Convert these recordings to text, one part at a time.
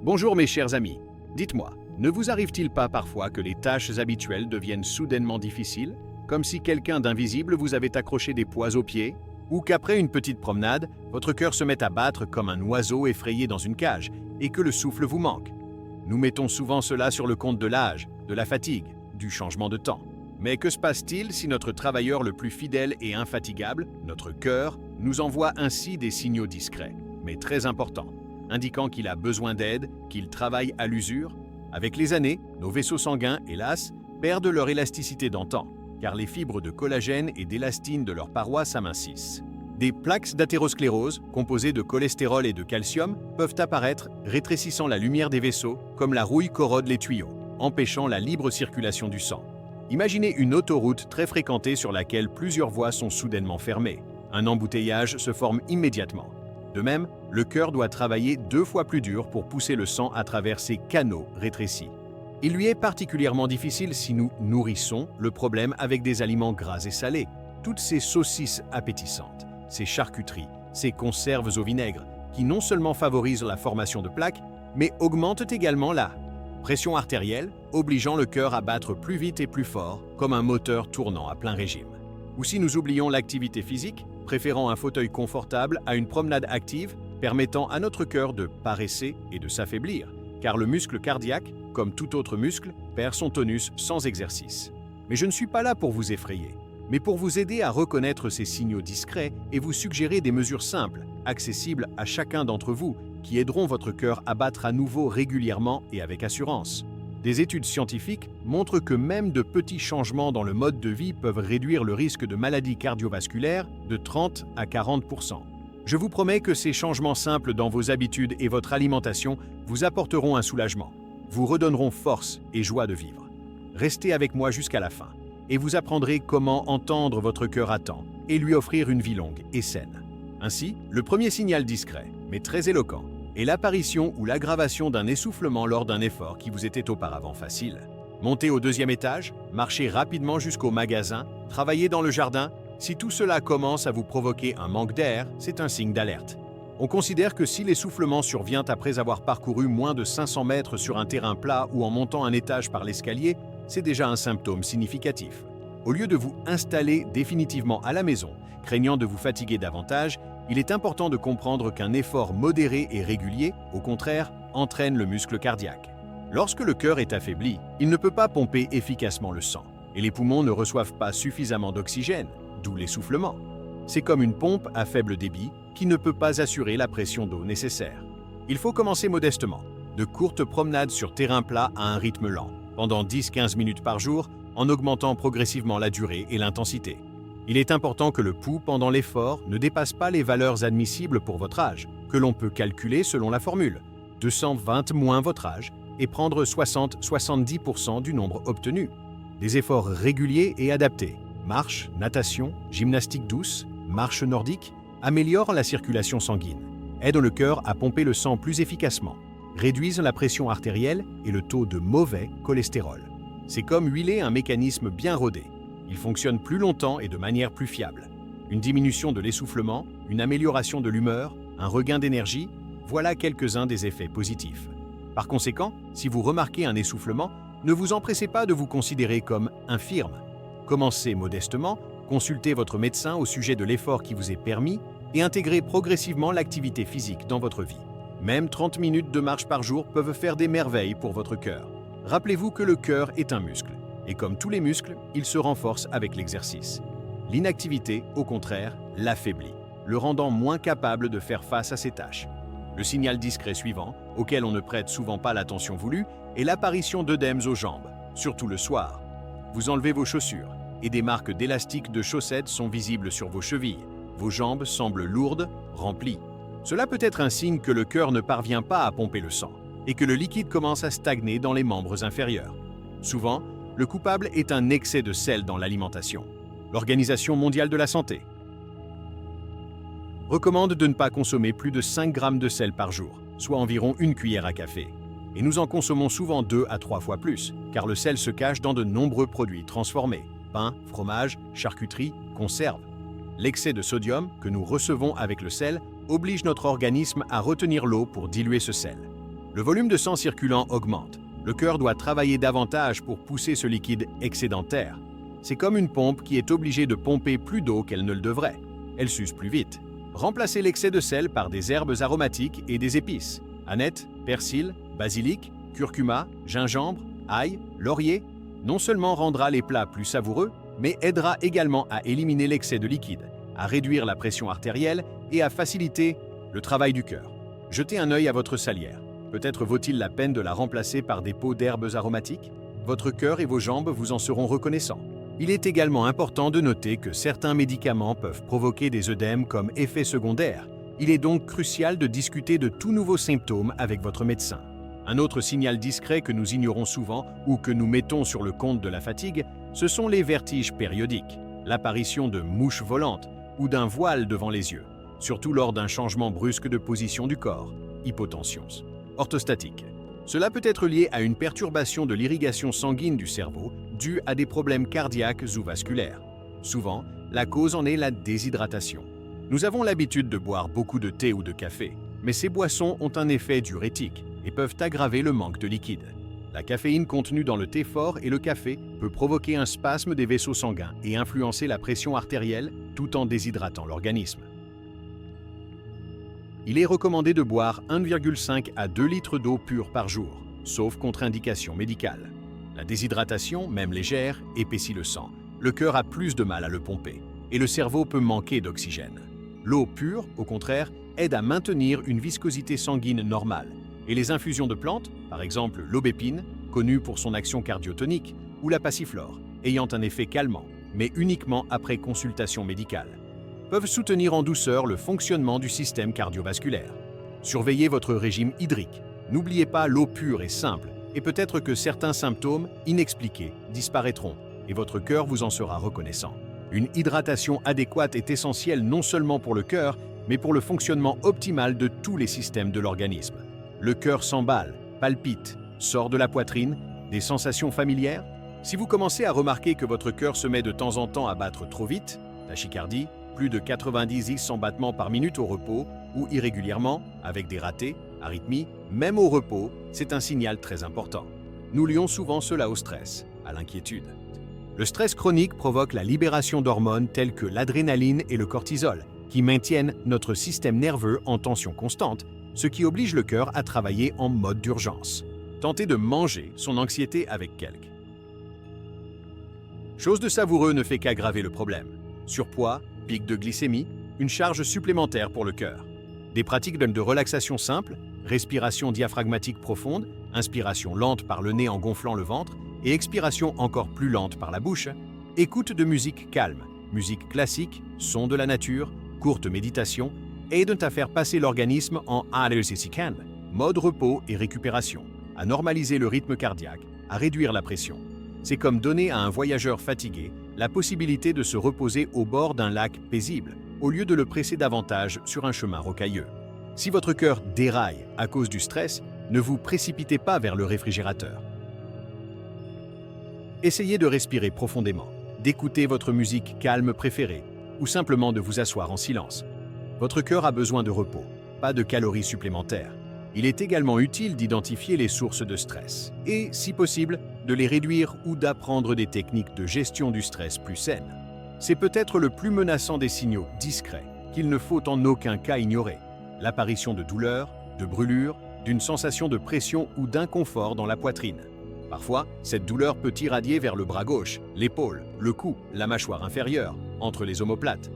Bonjour mes chers amis, dites-moi, ne vous arrive-t-il pas parfois que les tâches habituelles deviennent soudainement difficiles, comme si quelqu'un d'invisible vous avait accroché des poids aux pieds, ou qu'après une petite promenade, votre cœur se met à battre comme un oiseau effrayé dans une cage, et que le souffle vous manque? Nous mettons souvent cela sur le compte de l'âge, de la fatigue, du changement de temps. Mais que se passe-t-il si notre travailleur le plus fidèle et infatigable, notre cœur, nous envoie ainsi des signaux discrets, mais très importants, indiquant qu'il a besoin d'aide, qu'il travaille à l'usure? Avec les années, nos vaisseaux sanguins, hélas, perdent leur élasticité d'antan, car les fibres de collagène et d'élastine de leurs parois s'amincissent. Des plaques d'athérosclérose, composées de cholestérol et de calcium, peuvent apparaître, rétrécissant la lumière des vaisseaux, comme la rouille corrode les tuyaux, empêchant la libre circulation du sang. Imaginez une autoroute très fréquentée sur laquelle plusieurs voies sont soudainement fermées. Un embouteillage se forme immédiatement. De même, le cœur doit travailler 2 fois plus dur pour pousser le sang à travers ces canaux rétrécis. Il lui est particulièrement difficile si nous nourrissons le problème avec des aliments gras et salés. Toutes ces saucisses appétissantes, ces charcuteries, ces conserves au vinaigre, qui non seulement favorisent la formation de plaques, mais augmentent également la pression artérielle, obligeant le cœur à battre plus vite et plus fort, comme un moteur tournant à plein régime. Ou si nous oublions l'activité physique, préférant un fauteuil confortable à une promenade active, permettant à notre cœur de paresser et de s'affaiblir, car le muscle cardiaque, comme tout autre muscle, perd son tonus sans exercice. Mais je ne suis pas là pour vous effrayer, mais pour vous aider à reconnaître ces signaux discrets et vous suggérer des mesures simples, accessibles à chacun d'entre vous, qui aideront votre cœur à battre à nouveau régulièrement et avec assurance. Des études scientifiques montrent que même de petits changements dans le mode de vie peuvent réduire le risque de maladies cardiovasculaires de 30 à 40%. Je vous promets que ces changements simples dans vos habitudes et votre alimentation vous apporteront un soulagement, vous redonneront force et joie de vivre. Restez avec moi jusqu'à la fin et vous apprendrez comment entendre votre cœur à temps et lui offrir une vie longue et saine. Ainsi, le premier signal discret, mais très éloquent, est l'apparition ou l'aggravation d'un essoufflement lors d'un effort qui vous était auparavant facile. Montez au 2e étage, marchez rapidement jusqu'au magasin, travaillez dans le jardin. Si tout cela commence à vous provoquer un manque d'air, c'est un signe d'alerte. On considère que si l'essoufflement survient après avoir parcouru moins de 500 mètres sur un terrain plat ou en montant un étage par l'escalier, c'est déjà un symptôme significatif. Au lieu de vous installer définitivement à la maison, craignant de vous fatiguer davantage, il est important de comprendre qu'un effort modéré et régulier, au contraire, entraîne le muscle cardiaque. Lorsque le cœur est affaibli, il ne peut pas pomper efficacement le sang, et les poumons ne reçoivent pas suffisamment d'oxygène, d'où l'essoufflement. C'est comme une pompe à faible débit qui ne peut pas assurer la pression d'eau nécessaire. Il faut commencer modestement, de courtes promenades sur terrain plat à un rythme lent, pendant 10-15 minutes par jour, en augmentant progressivement la durée et l'intensité. Il est important que le pouls pendant l'effort ne dépasse pas les valeurs admissibles pour votre âge, que l'on peut calculer selon la formule, 220 moins votre âge, et prendre 60-70% du nombre obtenu. Des efforts réguliers et adaptés, marche, natation, gymnastique douce, marche nordique, améliorent la circulation sanguine, aident le cœur à pomper le sang plus efficacement, réduisent la pression artérielle et le taux de mauvais cholestérol. C'est comme huiler un mécanisme bien rodé. Il fonctionne plus longtemps et de manière plus fiable. Une diminution de l'essoufflement, une amélioration de l'humeur, un regain d'énergie, voilà quelques-uns des effets positifs. Par conséquent, si vous remarquez un essoufflement, ne vous empressez pas de vous considérer comme infirme. Commencez modestement, consultez votre médecin au sujet de l'effort qui vous est permis et intégrez progressivement l'activité physique dans votre vie. Même 30 minutes de marche par jour peuvent faire des merveilles pour votre cœur. Rappelez-vous que le cœur est un muscle, et comme tous les muscles, il se renforce avec l'exercice. L'inactivité, au contraire, l'affaiblit, le rendant moins capable de faire face à ses tâches. Le signal discret suivant, auquel on ne prête souvent pas l'attention voulue, est l'apparition d'œdèmes aux jambes, surtout le soir. Vous enlevez vos chaussures, et des marques d'élastique de chaussettes sont visibles sur vos chevilles. Vos jambes semblent lourdes, remplies. Cela peut être un signe que le cœur ne parvient pas à pomper le sang, et que le liquide commence à stagner dans les membres inférieurs. Souvent, le coupable est un excès de sel dans l'alimentation. L'Organisation mondiale de la santé recommande de ne pas consommer plus de 5 grammes de sel par jour, soit environ 1 cuillère à café. Et nous en consommons souvent 2 à 3 fois plus, car le sel se cache dans de nombreux produits transformés, pain, fromage, charcuterie, conserves. L'excès de sodium que nous recevons avec le sel oblige notre organisme à retenir l'eau pour diluer ce sel. Le volume de sang circulant augmente. Le cœur doit travailler davantage pour pousser ce liquide excédentaire. C'est comme une pompe qui est obligée de pomper plus d'eau qu'elle ne le devrait. Elle s'use plus vite. Remplacez l'excès de sel par des herbes aromatiques et des épices. Aneth, persil, basilic, curcuma, gingembre, ail, laurier. Non seulement rendra les plats plus savoureux, mais aidera également à éliminer l'excès de liquide, à réduire la pression artérielle et à faciliter le travail du cœur. Jetez un œil à votre salière. Peut-être vaut-il la peine de la remplacer par des pots d'herbes aromatiques? Votre cœur et vos jambes vous en seront reconnaissants. Il est également important de noter que certains médicaments peuvent provoquer des œdèmes comme effet secondaire. Il est donc crucial de discuter de tout nouveau symptôme avec votre médecin. Un autre signal discret que nous ignorons souvent ou que nous mettons sur le compte de la fatigue, ce sont les vertiges périodiques, l'apparition de mouches volantes ou d'un voile devant les yeux, surtout lors d'un changement brusque de position du corps, hypotension. Orthostatique. Cela peut être lié à une perturbation de l'irrigation sanguine du cerveau due à des problèmes cardiaques ou vasculaires. Souvent, la cause en est la déshydratation. Nous avons l'habitude de boire beaucoup de thé ou de café, mais ces boissons ont un effet diurétique et peuvent aggraver le manque de liquide. La caféine contenue dans le thé fort et le café peut provoquer un spasme des vaisseaux sanguins et influencer la pression artérielle tout en déshydratant l'organisme. Il est recommandé de boire 1,5 à 2 litres d'eau pure par jour, sauf contre-indication médicale. La déshydratation, même légère, épaissit le sang. Le cœur a plus de mal à le pomper, et le cerveau peut manquer d'oxygène. L'eau pure, au contraire, aide à maintenir une viscosité sanguine normale. Et les infusions de plantes, par exemple l'aubépine, connue pour son action cardiotonique, ou la passiflore, ayant un effet calmant, mais uniquement après consultation médicale, peuvent soutenir en douceur le fonctionnement du système cardiovasculaire. Surveillez votre régime hydrique. N'oubliez pas, l'eau pure est simple, et peut-être que certains symptômes, inexpliqués, disparaîtront, et votre cœur vous en sera reconnaissant. Une hydratation adéquate est essentielle non seulement pour le cœur, mais pour le fonctionnement optimal de tous les systèmes de l'organisme. Le cœur s'emballe, palpite, sort de la poitrine, des sensations familières. Si vous commencez à remarquer que votre cœur se met de temps en temps à battre trop vite, tachycardie, plus de 90 battements par minute au repos, ou irrégulièrement, avec des ratés, arythmies, même au repos, c'est un signal très important. Nous lions souvent cela au stress, à l'inquiétude. Le stress chronique provoque la libération d'hormones telles que l'adrénaline et le cortisol, qui maintiennent notre système nerveux en tension constante, ce qui oblige le cœur à travailler en mode d'urgence. Tentez de manger son anxiété avec quelque chose de savoureux ne fait qu'aggraver le problème. Surpoids, pic de glycémie, une charge supplémentaire pour le cœur. Des pratiques de relaxation simples, respiration diaphragmatique profonde, inspiration lente par le nez en gonflant le ventre et expiration encore plus lente par la bouche, écoute de musique calme, musique classique, son de la nature, courte méditation, aident à faire passer l'organisme en ALCCAN, mode repos et récupération, à normaliser le rythme cardiaque, à réduire la pression. C'est comme donner à un voyageur fatigué la possibilité de se reposer au bord d'un lac paisible, au lieu de le presser davantage sur un chemin rocailleux. Si votre cœur déraille à cause du stress, ne vous précipitez pas vers le réfrigérateur. Essayez de respirer profondément, d'écouter votre musique calme préférée, ou simplement de vous asseoir en silence. Votre cœur a besoin de repos, pas de calories supplémentaires. Il est également utile d'identifier les sources de stress et, si possible, de les réduire ou d'apprendre des techniques de gestion du stress plus saines. C'est peut-être le plus menaçant des signaux discrets qu'il ne faut en aucun cas ignorer. L'apparition de douleurs, de brûlures, d'une sensation de pression ou d'inconfort dans la poitrine. Parfois, cette douleur peut irradier vers le bras gauche, l'épaule, le cou, la mâchoire inférieure, entre les omoplates.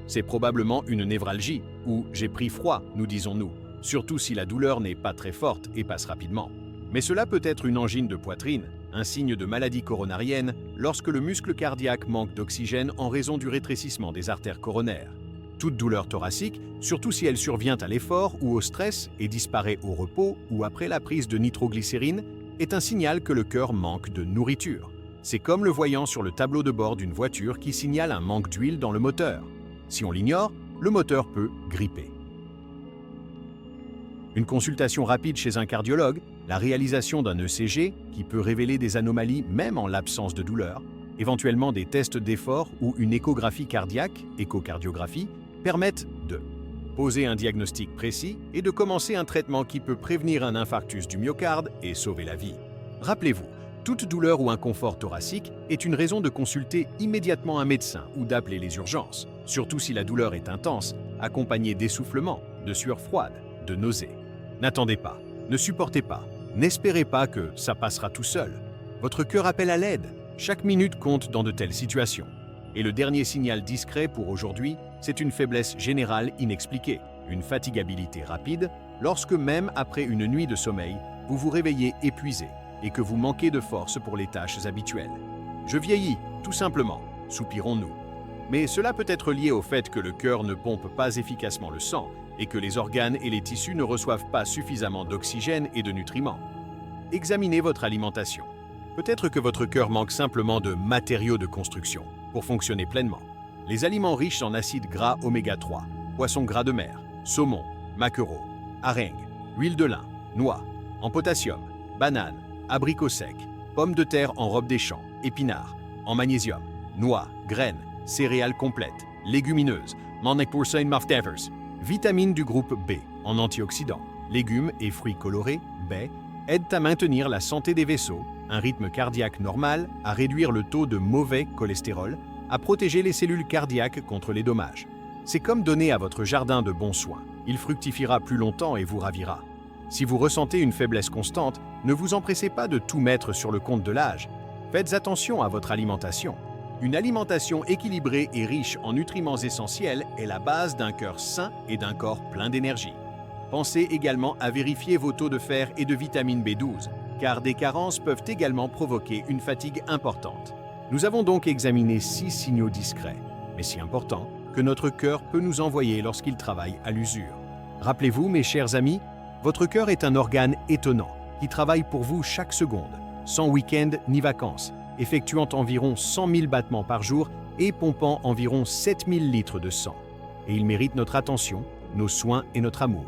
C'est probablement une névralgie ou « j'ai pris froid », nous disons-nous, surtout si la douleur n'est pas très forte et passe rapidement. Mais cela peut être une angine de poitrine, un signe de maladie coronarienne lorsque le muscle cardiaque manque d'oxygène en raison du rétrécissement des artères coronaires. Toute douleur thoracique, surtout si elle survient à l'effort ou au stress et disparaît au repos ou après la prise de nitroglycérine, est un signal que le cœur manque de nourriture. C'est comme le voyant sur le tableau de bord d'une voiture qui signale un manque d'huile dans le moteur. Si on l'ignore, le moteur peut gripper. Une consultation rapide chez un cardiologue, la réalisation d'un ECG qui peut révéler des anomalies même en l'absence de douleur, éventuellement des tests d'effort ou une échographie cardiaque, échocardiographie, permettent de poser un diagnostic précis et de commencer un traitement qui peut prévenir un infarctus du myocarde et sauver la vie. Rappelez-vous, toute douleur ou inconfort thoracique est une raison de consulter immédiatement un médecin ou d'appeler les urgences, surtout si la douleur est intense, accompagnée d'essoufflement, de sueur froide, de nausées. N'attendez pas, ne supportez pas, n'espérez pas que ça passera tout seul. Votre cœur appelle à l'aide. Chaque minute compte dans de telles situations. Et le dernier signal discret pour aujourd'hui, c'est une faiblesse générale inexpliquée, une fatigabilité rapide, lorsque même après une nuit de sommeil, vous vous réveillez épuisé et que vous manquez de force pour les tâches habituelles. Je vieillis, tout simplement, soupirons-nous. Mais cela peut être lié au fait que le cœur ne pompe pas efficacement le sang et que les organes et les tissus ne reçoivent pas suffisamment d'oxygène et de nutriments. Examinez votre alimentation. Peut-être que votre cœur manque simplement de matériaux de construction pour fonctionner pleinement. Les aliments riches en acides gras oméga 3, poissons gras de mer, saumon, maquereau, hareng, huile de lin, noix, en potassium, bananes, abricots secs, pommes de terre en robe des champs, épinards, en magnésium, noix, graines, céréales complètes, légumineuses, vitamines du groupe B en antioxydants, légumes et fruits colorés, baies, aident à maintenir la santé des vaisseaux, un rythme cardiaque normal, à réduire le taux de mauvais cholestérol, à protéger les cellules cardiaques contre les dommages. C'est comme donner à votre jardin de bons soins. Il fructifiera plus longtemps et vous ravira. Si vous ressentez une faiblesse constante, ne vous empressez pas de tout mettre sur le compte de l'âge. Faites attention à votre alimentation. Une alimentation équilibrée et riche en nutriments essentiels est la base d'un cœur sain et d'un corps plein d'énergie. Pensez également à vérifier vos taux de fer et de vitamine B12, car des carences peuvent également provoquer une fatigue importante. Nous avons donc examiné 6 signaux discrets, mais si importants, que notre cœur peut nous envoyer lorsqu'il travaille à l'usure. Rappelez-vous, mes chers amis, votre cœur est un organe étonnant qui travaille pour vous chaque seconde, sans week-end ni vacances, effectuant environ 100 000 battements par jour et pompant environ 7 000 litres de sang. Et il mérite notre attention, nos soins et notre amour.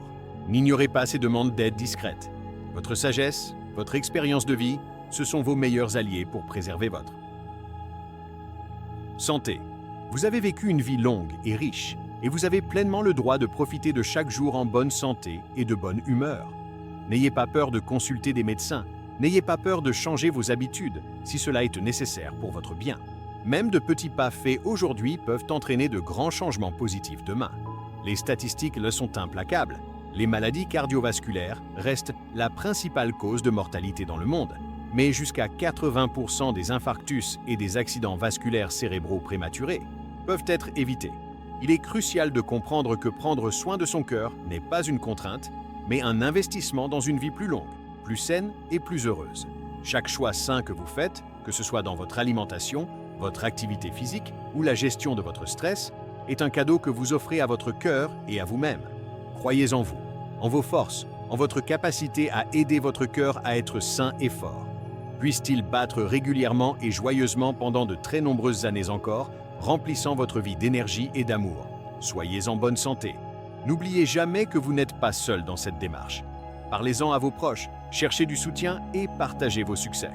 N'ignorez pas ces demandes d'aide discrètes. Votre sagesse, votre expérience de vie, ce sont vos meilleurs alliés pour préserver votre santé. Vous avez vécu une vie longue et riche, et vous avez pleinement le droit de profiter de chaque jour en bonne santé et de bonne humeur. N'ayez pas peur de consulter des médecins, n'ayez pas peur de changer vos habitudes si cela est nécessaire pour votre bien. Même de petits pas faits aujourd'hui peuvent entraîner de grands changements positifs demain. Les statistiques le sont implacables. Les maladies cardiovasculaires restent la principale cause de mortalité dans le monde, mais jusqu'à 80% des infarctus et des accidents vasculaires cérébraux prématurés peuvent être évités. Il est crucial de comprendre que prendre soin de son cœur n'est pas une contrainte, mais un investissement dans une vie plus longue, plus saine et plus heureuse. Chaque choix sain que vous faites, que ce soit dans votre alimentation, votre activité physique ou la gestion de votre stress, est un cadeau que vous offrez à votre cœur et à vous-même. Croyez en vous, en vos forces, en votre capacité à aider votre cœur à être sain et fort. Puisse-t-il battre régulièrement et joyeusement pendant de très nombreuses années encore, remplissant votre vie d'énergie et d'amour. Soyez en bonne santé. N'oubliez jamais que vous n'êtes pas seul dans cette démarche. Parlez-en à vos proches, cherchez du soutien et partagez vos succès.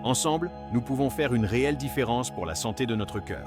Ensemble, nous pouvons faire une réelle différence pour la santé de notre cœur.